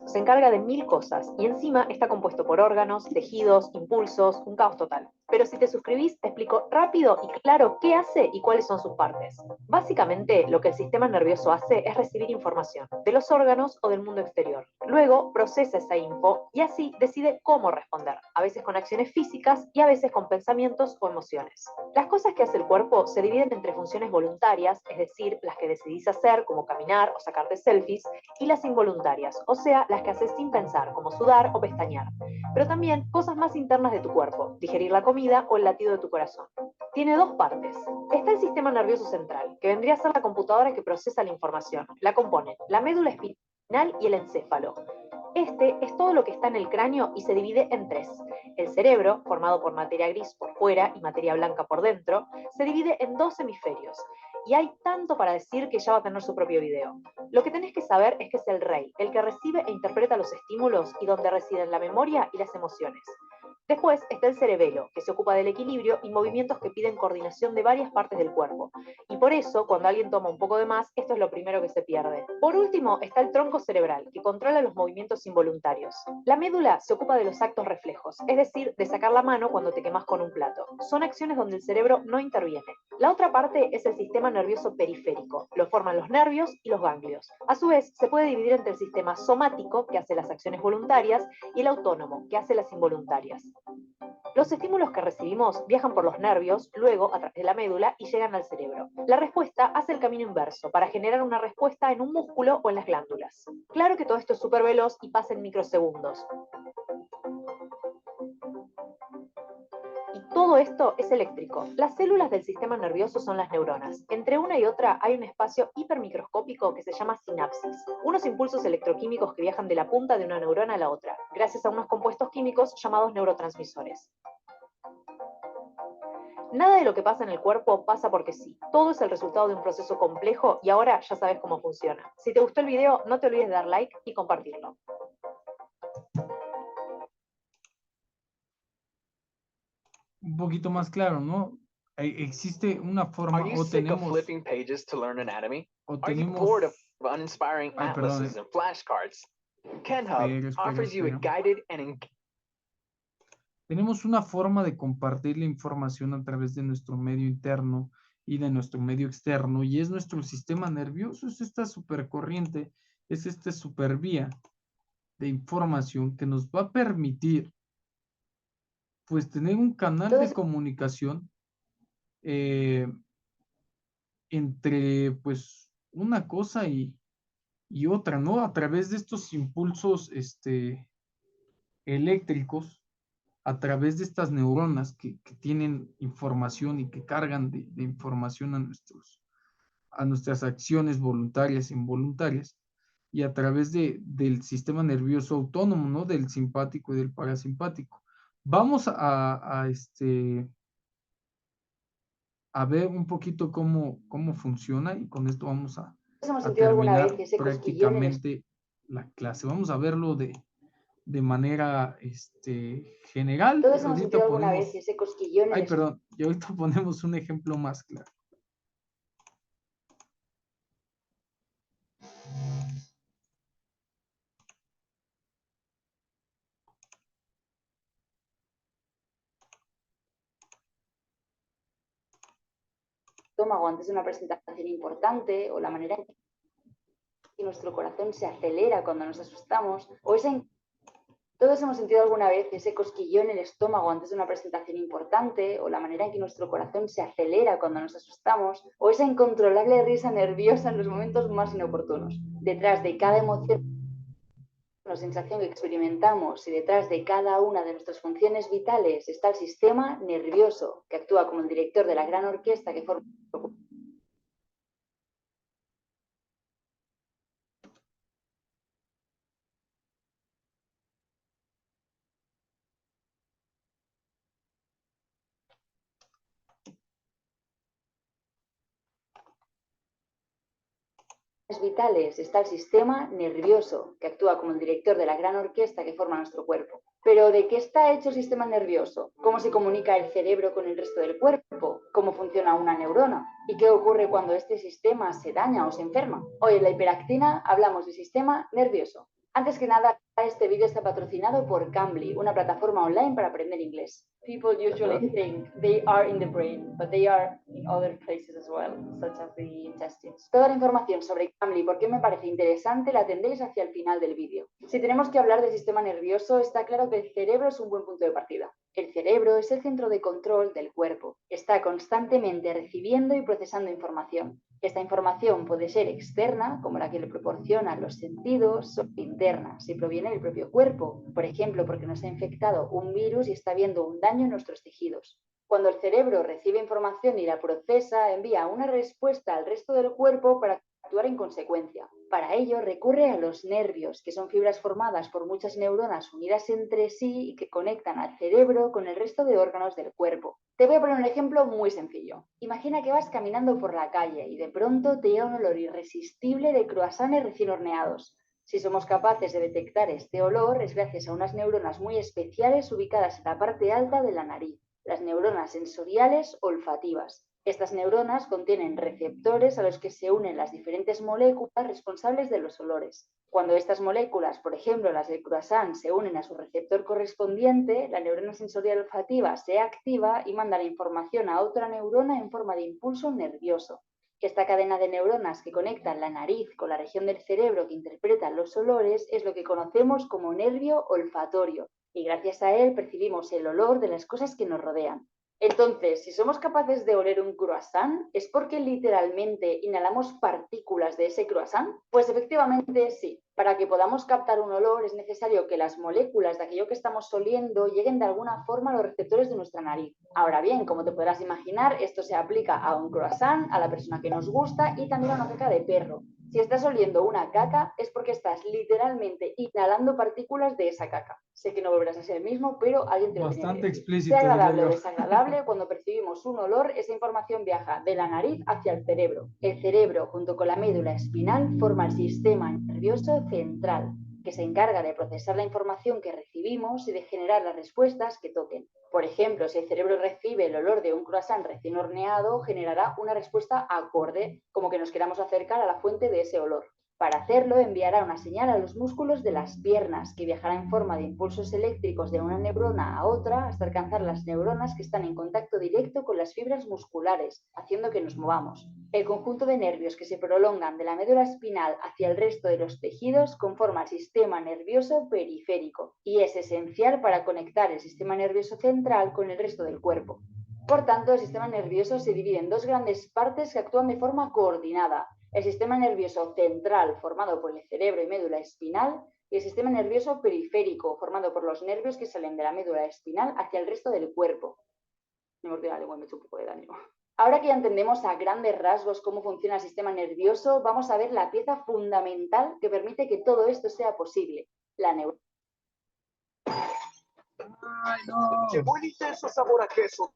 Se encarga de 1000 cosas y encima está compuesto por órganos, tejidos, impulsos, un caos total. Pero si te suscribís, te explico rápido y claro qué hace y cuáles son sus partes. Básicamente, lo que el sistema nervioso hace es recibir información de los órganos o del mundo exterior. Luego, procesa esa info y así decide cómo responder, a veces con acciones físicas y a veces con pensamientos o emociones. Las cosas que hace el cuerpo se dividen entre funciones voluntarias, es decir, las que decidís hacer, como caminar o sacarte selfies, y las involuntarias, o sea, las que haces sin pensar, como sudar o pestañear. Pero también cosas más internas de tu cuerpo, digerir la comida o el latido de tu corazón. Tiene dos partes. Está el sistema nervioso central, que vendría a ser la computadora que procesa la información. La componen la médula espinal y el encéfalo. Este es todo lo que está en el cráneo y se divide en tres. El cerebro, formado por materia gris por fuera y materia blanca por dentro, se divide en dos hemisferios. Y hay tanto para decir que ya va a tener su propio video. Lo que tenés que saber es que es el rey, el que recibe e interpreta los estímulos y donde residen la memoria y las emociones. Después está el cerebelo, que se ocupa del equilibrio y movimientos que piden coordinación de varias partes del cuerpo. Y por eso, cuando alguien toma un poco de más, esto es lo primero que se pierde. Por último, está el tronco cerebral, que controla los movimientos involuntarios. La médula se ocupa de los actos reflejos, es decir, de sacar la mano cuando te quemas con un plato. Son acciones donde el cerebro no interviene. La otra parte es el sistema nervioso periférico. Lo forman los nervios y los ganglios. A su vez, se puede dividir entre el sistema somático, que hace las acciones voluntarias, y el autónomo, que hace las involuntarias. Los estímulos que recibimos viajan por los nervios, luego a través de la médula y llegan al cerebro. La respuesta hace el camino inverso para generar una respuesta en un músculo o en las glándulas. Claro que todo esto es súper veloz y pasa en microsegundos. Y todo esto es eléctrico. Las células del sistema nervioso son las neuronas. Entre una y otra hay un espacio hipermicroscópico que se llama sinapsis, unos impulsos electroquímicos que viajan de la punta de una neurona a la otra, gracias a unos compuestos químicos llamados neurotransmisores. Nada de lo que pasa en el cuerpo pasa porque sí. Todo es el resultado de un proceso complejo y ahora ya sabes cómo funciona. Si te gustó el video, no te olvides de dar like y compartirlo. Un poquito más claro, ¿no? Existe una forma Are you o sick of tenemos... flipping pages to learn anatomy? O Are you tenemos... bored of uninspiring Ay, atlases perdón. and flashcards? KenHub offers you a guided and Tenemos una forma de compartir la información a través de nuestro medio interno y de nuestro medio externo, y es nuestro sistema nervioso, es esta supercorriente, es esta supervía de información que nos va a permitir, pues, tener un canal de comunicación entre, pues, una cosa y otra, ¿no? A través de estos impulsos, eléctricos, a través de estas neuronas que tienen información y que cargan de información a nuestras acciones voluntarias e involuntarias, y a través del sistema nervioso autónomo, ¿no? Del simpático y del parasimpático. Vamos a ver un poquito cómo funciona, y con esto vamos a terminar prácticamente la clase. Vamos a verlo de manera general. Todos hemos sentido alguna vez ese cosquillón en el... Perdón, y ahorita ponemos un ejemplo más claro. Estómago antes de una presentación importante, o la manera en que nuestro corazón se acelera cuando nos asustamos, o esa... Todos hemos sentido alguna vez ese cosquillón en el estómago antes de una presentación importante, o la manera en que nuestro corazón se acelera cuando nos asustamos, o esa incontrolable risa nerviosa en los momentos más inoportunos. Detrás de cada emoción o sensación que experimentamos y detrás de cada una de nuestras funciones vitales está el sistema nervioso, que actúa como el director de la gran orquesta que forma vitales está el sistema nervioso, que actúa como el director de la gran orquesta que forma nuestro cuerpo. Pero ¿de qué está hecho el sistema nervioso? ¿Cómo se comunica el cerebro con el resto del cuerpo? ¿Cómo funciona una neurona? ¿Y qué ocurre cuando este sistema se daña o se enferma? Hoy en la hiperactina hablamos del sistema nervioso. Antes que nada, este vídeo está patrocinado por Cambly, una plataforma online para aprender inglés. People usually think they are in the brain, but they are in other places as well, such as the intestines. Toda la información sobre Cambly y por qué me parece interesante la tendréis hacia el final del vídeo. Si tenemos que hablar del sistema nervioso, está claro que el cerebro es un buen punto de partida. El cerebro es el centro de control del cuerpo. Está constantemente recibiendo y procesando información. Esta información puede ser externa, como la que le proporcionan los sentidos, o interna, si proviene del propio cuerpo, por ejemplo, porque nos ha infectado un virus y está habiendo un daño en nuestros tejidos. Cuando el cerebro recibe información y la procesa, envía una respuesta al resto del cuerpo para actuar en consecuencia. Para ello recurre a los nervios, que son fibras formadas por muchas neuronas unidas entre sí y que conectan al cerebro con el resto de órganos del cuerpo. Te voy a poner un ejemplo muy sencillo. Imagina que vas caminando por la calle y de pronto te llega un olor irresistible de croissants recién horneados. Si somos capaces de detectar este olor es gracias a unas neuronas muy especiales ubicadas en la parte alta de la nariz, las neuronas sensoriales olfativas. Estas neuronas contienen receptores a los que se unen las diferentes moléculas responsables de los olores. Cuando estas moléculas, por ejemplo las del croissant, se unen a su receptor correspondiente, la neurona sensorial olfativa se activa y manda la información a otra neurona en forma de impulso nervioso. Esta cadena de neuronas que conectan la nariz con la región del cerebro que interpreta los olores es lo que conocemos como nervio olfatorio, y gracias a él percibimos el olor de las cosas que nos rodean. Entonces, si somos capaces de oler un croissant, ¿es porque literalmente inhalamos partículas de ese croissant? Pues efectivamente sí. Para que podamos captar un olor es necesario que las moléculas de aquello que estamos oliendo lleguen de alguna forma a los receptores de nuestra nariz. Ahora bien, como te podrás imaginar, esto se aplica a un croissant, a la persona que nos gusta y también a una caca de perro. Si estás oliendo una caca es porque estás literalmente inhalando partículas de esa caca. Sé que no volverás a ser el mismo, pero alguien te lo tenía que Bastante decir. explícito, Sea agradable diría o yo. desagradable, cuando percibimos un olor, esa información viaja de la nariz hacia el cerebro. El cerebro, junto con la médula espinal, forma el sistema nervioso central, que se encarga de procesar la información que recibimos y de generar las respuestas que toquen. Por ejemplo, si el cerebro recibe el olor de un croissant recién horneado, generará una respuesta acorde, como que nos queramos acercar a la fuente de ese olor. Para hacerlo, enviará una señal a los músculos de las piernas, que viajará en forma de impulsos eléctricos de una neurona a otra hasta alcanzar las neuronas que están en contacto directo con las fibras musculares, haciendo que nos movamos. El conjunto de nervios que se prolongan de la médula espinal hacia el resto de los tejidos conforma el sistema nervioso periférico y es esencial para conectar el sistema nervioso central con el resto del cuerpo. Por tanto, el sistema nervioso se divide en dos grandes partes que actúan de forma coordinada: el sistema nervioso central, formado por el cerebro y médula espinal, y el sistema nervioso periférico, formado por los nervios que salen de la médula espinal hacia el resto del cuerpo. Me mordí la lengua y me he hecho un poco de daño. Ahora que ya entendemos a grandes rasgos cómo funciona el sistema nervioso, vamos a ver la pieza fundamental que permite que todo esto sea posible: la neurona. ¡Ay, no! Llegó el intenso sabor a queso.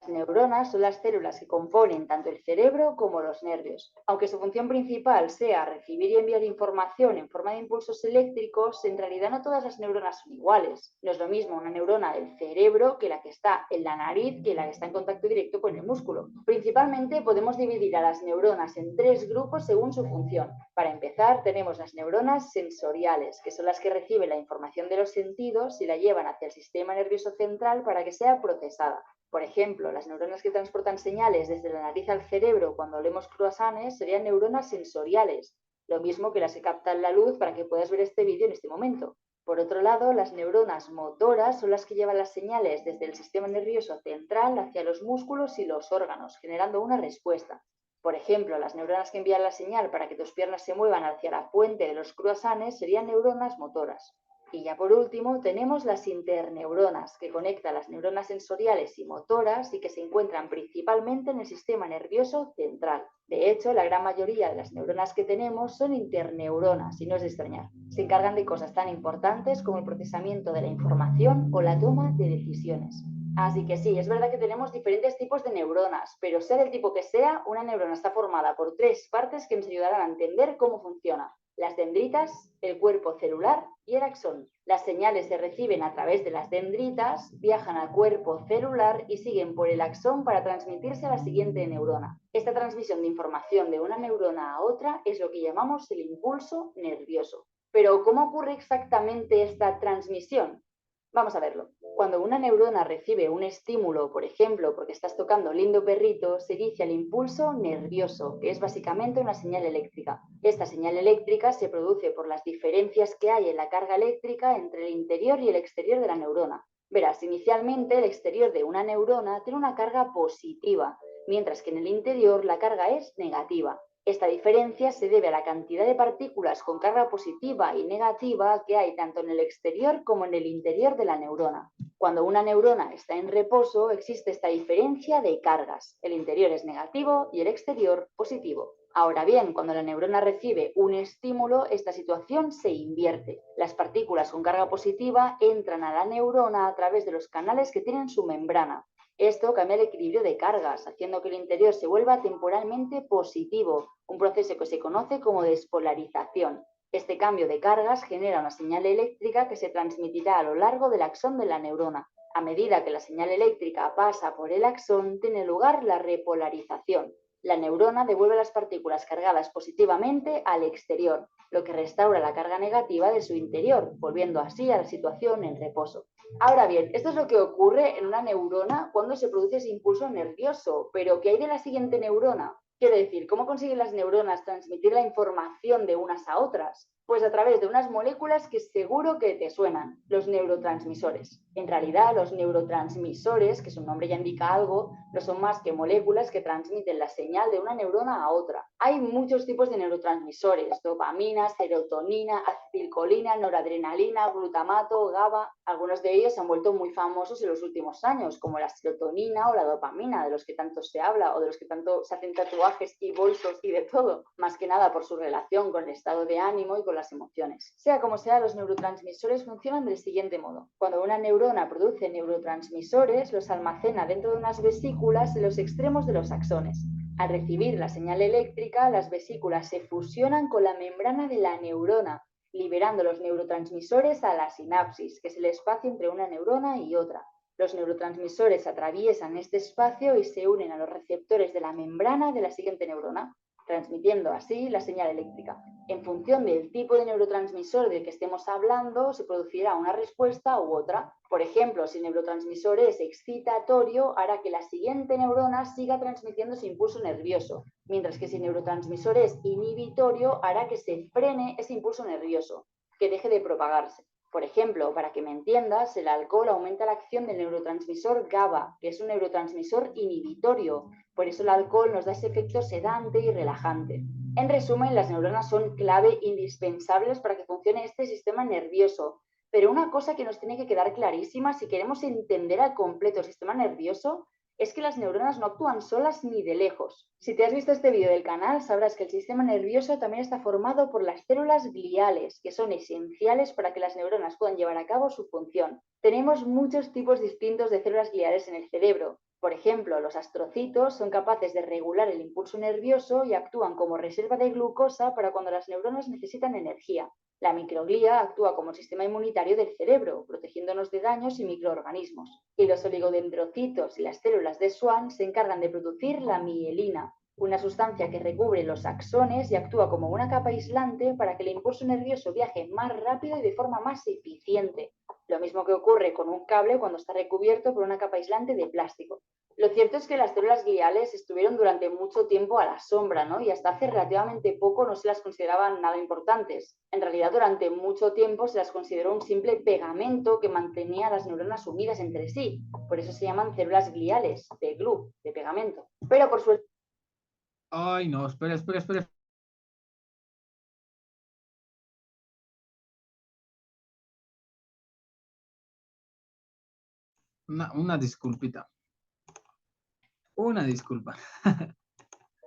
Las neuronas son las células que componen tanto el cerebro como los nervios. Aunque su función principal sea recibir y enviar información en forma de impulsos eléctricos, en realidad no todas las neuronas son iguales. No es lo mismo una neurona del cerebro que la que está en la nariz que la que está en contacto directo con el músculo. Principalmente podemos dividir a las neuronas en tres grupos según su función. Para empezar, tenemos las neuronas sensoriales, que son las que reciben la información de los sentidos y la llevan hacia el sistema nervioso central para que sea procesada. Por ejemplo, las neuronas que transportan señales desde la nariz al cerebro cuando olemos croissants serían neuronas sensoriales, lo mismo que las que captan la luz para que puedas ver este vídeo en este momento. Por otro lado, las neuronas motoras son las que llevan las señales desde el sistema nervioso central hacia los músculos y los órganos, generando una respuesta. Por ejemplo, las neuronas que envían la señal para que tus piernas se muevan hacia la fuente de los croissants serían neuronas motoras. Y ya por último tenemos las interneuronas, que conectan las neuronas sensoriales y motoras y que se encuentran principalmente en el sistema nervioso central. De hecho, la gran mayoría de las neuronas que tenemos son interneuronas y no es de extrañar. Se encargan de cosas tan importantes como el procesamiento de la información o la toma de decisiones. Así que sí, es verdad que tenemos diferentes tipos de neuronas, pero sea del tipo que sea, una neurona está formada por tres partes que nos ayudarán a entender cómo funciona: las dendritas, el cuerpo celular y el axón. Las señales se reciben a través de las dendritas, viajan al cuerpo celular y siguen por el axón para transmitirse a la siguiente neurona. Esta transmisión de información de una neurona a otra es lo que llamamos el impulso nervioso. Pero, ¿cómo ocurre exactamente esta transmisión? Vamos a verlo. Cuando una neurona recibe un estímulo, por ejemplo, porque estás tocando lindo perrito, se inicia el impulso nervioso, que es básicamente una señal eléctrica. Esta señal eléctrica se produce por las diferencias que hay en la carga eléctrica entre el interior y el exterior de la neurona. Verás, inicialmente el exterior de una neurona tiene una carga positiva, mientras que en el interior la carga es negativa. Esta diferencia se debe a la cantidad de partículas con carga positiva y negativa que hay tanto en el exterior como en el interior de la neurona. Cuando una neurona está en reposo, existe esta diferencia de cargas. El interior es negativo y el exterior positivo. Ahora bien, cuando la neurona recibe un estímulo, esta situación se invierte. Las partículas con carga positiva entran a la neurona a través de los canales que tienen su membrana. Esto cambia el equilibrio de cargas, haciendo que el interior se vuelva temporalmente positivo, un proceso que se conoce como despolarización. Este cambio de cargas genera una señal eléctrica que se transmitirá a lo largo del axón de la neurona. A medida que la señal eléctrica pasa por el axón, tiene lugar la repolarización. La neurona devuelve las partículas cargadas positivamente al exterior, lo que restaura la carga negativa de su interior, volviendo así a la situación en reposo. Ahora bien, esto es lo que ocurre en una neurona cuando se produce ese impulso nervioso, pero ¿qué hay de la siguiente neurona? Quiero decir, ¿cómo consiguen las neuronas transmitir la información de unas a otras? Pues a través de unas moléculas que seguro que te suenan, los neurotransmisores. En realidad, los neurotransmisores, que su nombre ya indica algo, no son más que moléculas que transmiten la señal de una neurona a otra. Hay muchos tipos de neurotransmisores: dopamina, serotonina, acetilcolina, noradrenalina, glutamato, GABA. Algunos de ellos se han vuelto muy famosos en los últimos años, como la serotonina o la dopamina, de los que tanto se habla o de los que tanto se hacen tatuajes y bolsos y de todo, más que nada por su relación con el estado de ánimo y con las emociones. Sea como sea, los neurotransmisores funcionan del siguiente modo. Cuando una neurona produce neurotransmisores, los almacena dentro de unas vesículas en los extremos de los axones. Al recibir la señal eléctrica, las vesículas se fusionan con la membrana de la neurona, liberando los neurotransmisores a la sinapsis, que es el espacio entre una neurona y otra. Los neurotransmisores atraviesan este espacio y se unen a los receptores de la membrana de la siguiente neurona, transmitiendo así la señal eléctrica. En función del tipo de neurotransmisor del que estemos hablando, se producirá una respuesta u otra. Por ejemplo, si el neurotransmisor es excitatorio, hará que la siguiente neurona siga transmitiendo ese impulso nervioso, mientras que si el neurotransmisor es inhibitorio, hará que se frene ese impulso nervioso, que deje de propagarse. Por ejemplo, para que me entiendas, el alcohol aumenta la acción del neurotransmisor GABA, que es un neurotransmisor inhibitorio. Por eso el alcohol nos da ese efecto sedante y relajante. En resumen, las neuronas son clave indispensables para que funcione este sistema nervioso. Pero una cosa que nos tiene que quedar clarísima si queremos entender al completo el sistema nervioso es que las neuronas no actúan solas ni de lejos. Si te has visto este vídeo del canal, sabrás que el sistema nervioso también está formado por las células gliales, que son esenciales para que las neuronas puedan llevar a cabo su función. Tenemos muchos tipos distintos de células gliales en el cerebro. Por ejemplo, los astrocitos son capaces de regular el impulso nervioso y actúan como reserva de glucosa para cuando las neuronas necesitan energía. La microglía actúa como sistema inmunitario del cerebro, protegiéndonos de daños y microorganismos. Y los oligodendrocitos y las células de Schwann se encargan de producir la mielina, una sustancia que recubre los axones y actúa como una capa aislante para que el impulso nervioso viaje más rápido y de forma más eficiente. Lo mismo que ocurre con un cable cuando está recubierto por una capa aislante de plástico. Lo cierto es que las células gliales estuvieron durante mucho tiempo a la sombra, ¿no? Y hasta hace relativamente poco no se las consideraban nada importantes. En realidad, durante mucho tiempo se las consideró un simple pegamento que mantenía las neuronas unidas entre sí. Por eso se llaman células gliales, de glue, de pegamento. Pero por suerte... Ay, no, espera. Una disculpita. Una disculpa.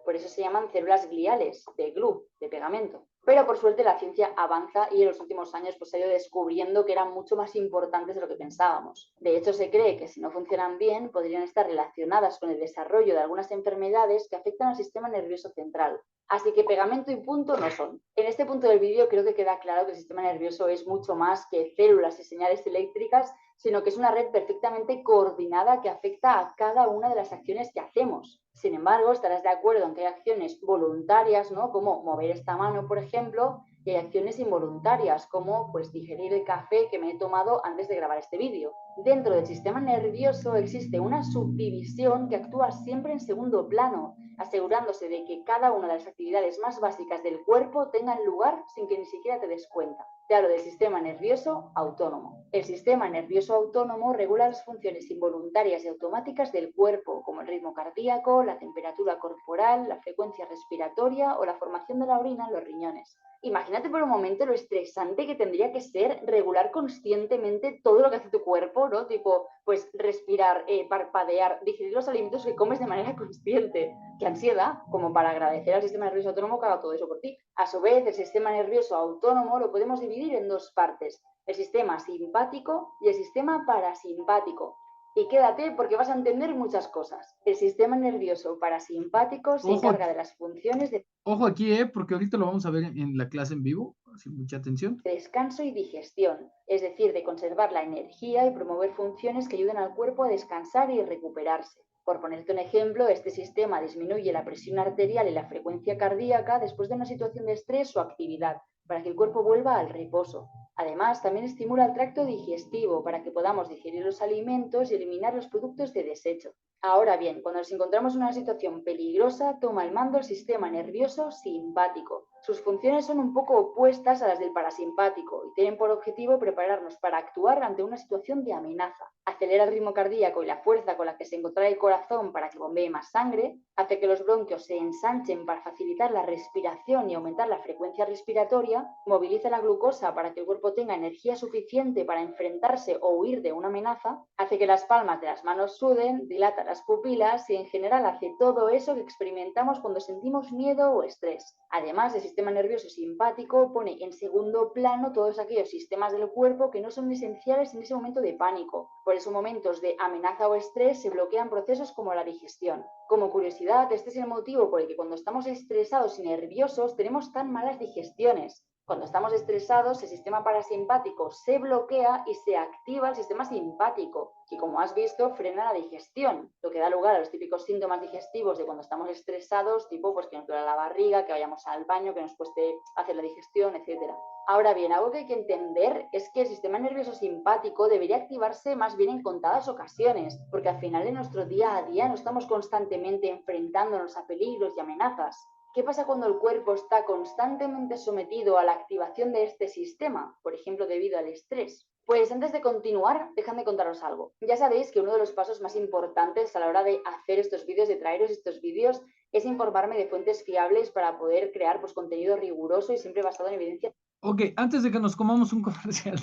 Por eso se llaman células gliales, de glue, de pegamento. Pero por suerte la ciencia avanza y en los últimos años pues, se ha ido descubriendo que eran mucho más importantes de lo que pensábamos. De hecho, se cree que si no funcionan bien, podrían estar relacionadas con el desarrollo de algunas enfermedades que afectan al sistema nervioso central. Así que pegamento y punto no son. En este punto del vídeo creo que queda claro que el sistema nervioso es mucho más que células y señales eléctricas, sino que es una red perfectamente coordinada que afecta a cada una de las acciones que hacemos. Sin embargo, estarás de acuerdo en que hay acciones voluntarias, ¿no? Como mover esta mano, por ejemplo, y hay acciones involuntarias, como pues digerir el café que me he tomado antes de grabar este vídeo. Dentro del sistema nervioso existe una subdivisión que actúa siempre en segundo plano, asegurándose de que cada una de las actividades más básicas del cuerpo tengan lugar sin que ni siquiera te des cuenta. Te hablo del sistema nervioso autónomo. El sistema nervioso autónomo regula las funciones involuntarias y automáticas del cuerpo, como el ritmo cardíaco, la temperatura corporal, la frecuencia respiratoria o la formación de la orina en los riñones. Imagínate por un momento lo estresante que tendría que ser regular conscientemente todo lo que hace tu cuerpo, ¿no? Tipo, pues respirar, parpadear, digerir los alimentos que comes de manera consciente. ¡Qué ansiedad! Como para agradecer al sistema nervioso autónomo que haga todo eso por ti. A su vez, el sistema nervioso autónomo lo podemos dividir en dos partes: el sistema simpático y el sistema parasimpático. Y quédate porque vas a entender muchas cosas. El sistema nervioso parasimpático se encarga de las funciones de... Ojo aquí, porque ahorita lo vamos a ver en la clase en vivo, así mucha atención. Descanso y digestión, es decir, de conservar la energía y promover funciones que ayuden al cuerpo a descansar y recuperarse. Por ponerte un ejemplo, este sistema disminuye la presión arterial y la frecuencia cardíaca después de una situación de estrés o actividad, para que el cuerpo vuelva al reposo. Además, también estimula el tracto digestivo para que podamos digerir los alimentos y eliminar los productos de desecho. Ahora bien, cuando nos encontramos en una situación peligrosa, toma el mando el sistema nervioso simpático. Sus funciones son un poco opuestas a las del parasimpático y tienen por objetivo prepararnos para actuar ante una situación de amenaza. Acelera el ritmo cardíaco y la fuerza con la que se encontrará el corazón para que bombee más sangre, hace que los bronquios se ensanchen para facilitar la respiración y aumentar la frecuencia respiratoria, moviliza la glucosa para que el cuerpo tenga energía suficiente para enfrentarse o huir de una amenaza, hace que las palmas de las manos suden, dilata las pupilas y en general hace todo eso que experimentamos cuando sentimos miedo o estrés. Además, el sistema nervioso simpático pone en segundo plano todos aquellos sistemas del cuerpo que no son esenciales en ese momento de pánico. Por esos momentos de amenaza o estrés se bloquean procesos como la digestión. Como curiosidad, este es el motivo por el que cuando estamos estresados y nerviosos tenemos tan malas digestiones. Cuando estamos estresados, el sistema parasimpático se bloquea y se activa el sistema simpático, que como has visto frena la digestión, lo que da lugar a los típicos síntomas digestivos de cuando estamos estresados, tipo pues que nos duele la barriga, que vayamos al baño, que nos cueste hacer la digestión, etc. Ahora bien, algo que hay que entender es que el sistema nervioso simpático debería activarse más bien en contadas ocasiones, porque al final en nuestro día a día no estamos constantemente enfrentándonos a peligros y amenazas. ¿Qué pasa cuando el cuerpo está constantemente sometido a la activación de este sistema, por ejemplo, debido al estrés? Pues antes de continuar, dejadme contaros algo. Ya sabéis que uno de los pasos más importantes a la hora de hacer estos vídeos, de traeros estos vídeos, es informarme de fuentes fiables para poder crear pues, contenido riguroso y siempre basado en evidencia. Ok, antes de que nos comamos un comercial,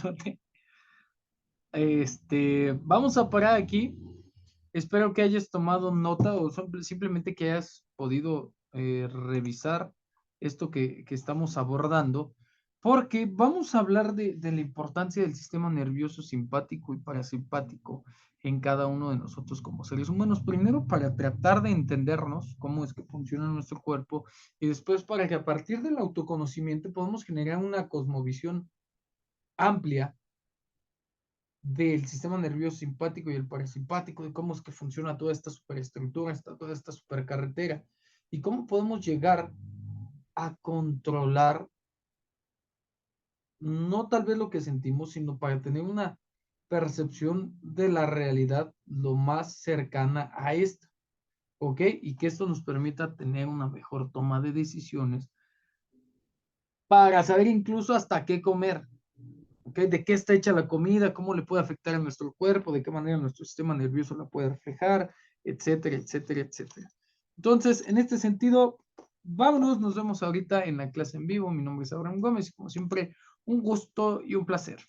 vamos a parar aquí. Espero que hayas tomado nota o simplemente que hayas podido revisar esto que estamos abordando, porque vamos a hablar de la importancia del sistema nervioso simpático y parasimpático en cada uno de nosotros como seres humanos. Primero, para tratar de entendernos cómo es que funciona nuestro cuerpo y después para que a partir del autoconocimiento podamos generar una cosmovisión amplia del sistema nervioso simpático y el parasimpático, de cómo es que funciona toda esta superestructura, toda esta supercarretera, y cómo podemos llegar a controlar, no tal vez lo que sentimos, sino para tener una percepción de la realidad lo más cercana a esta, ¿ok? Y que esto nos permita tener una mejor toma de decisiones para saber incluso hasta qué comer, ¿okay? De qué está hecha la comida, cómo le puede afectar a nuestro cuerpo, de qué manera nuestro sistema nervioso la puede reflejar, etcétera, etcétera, etcétera. Entonces, en este sentido, vámonos, nos vemos ahorita en la clase en vivo. Mi nombre es Abraham Gómez y como siempre, un gusto y un placer.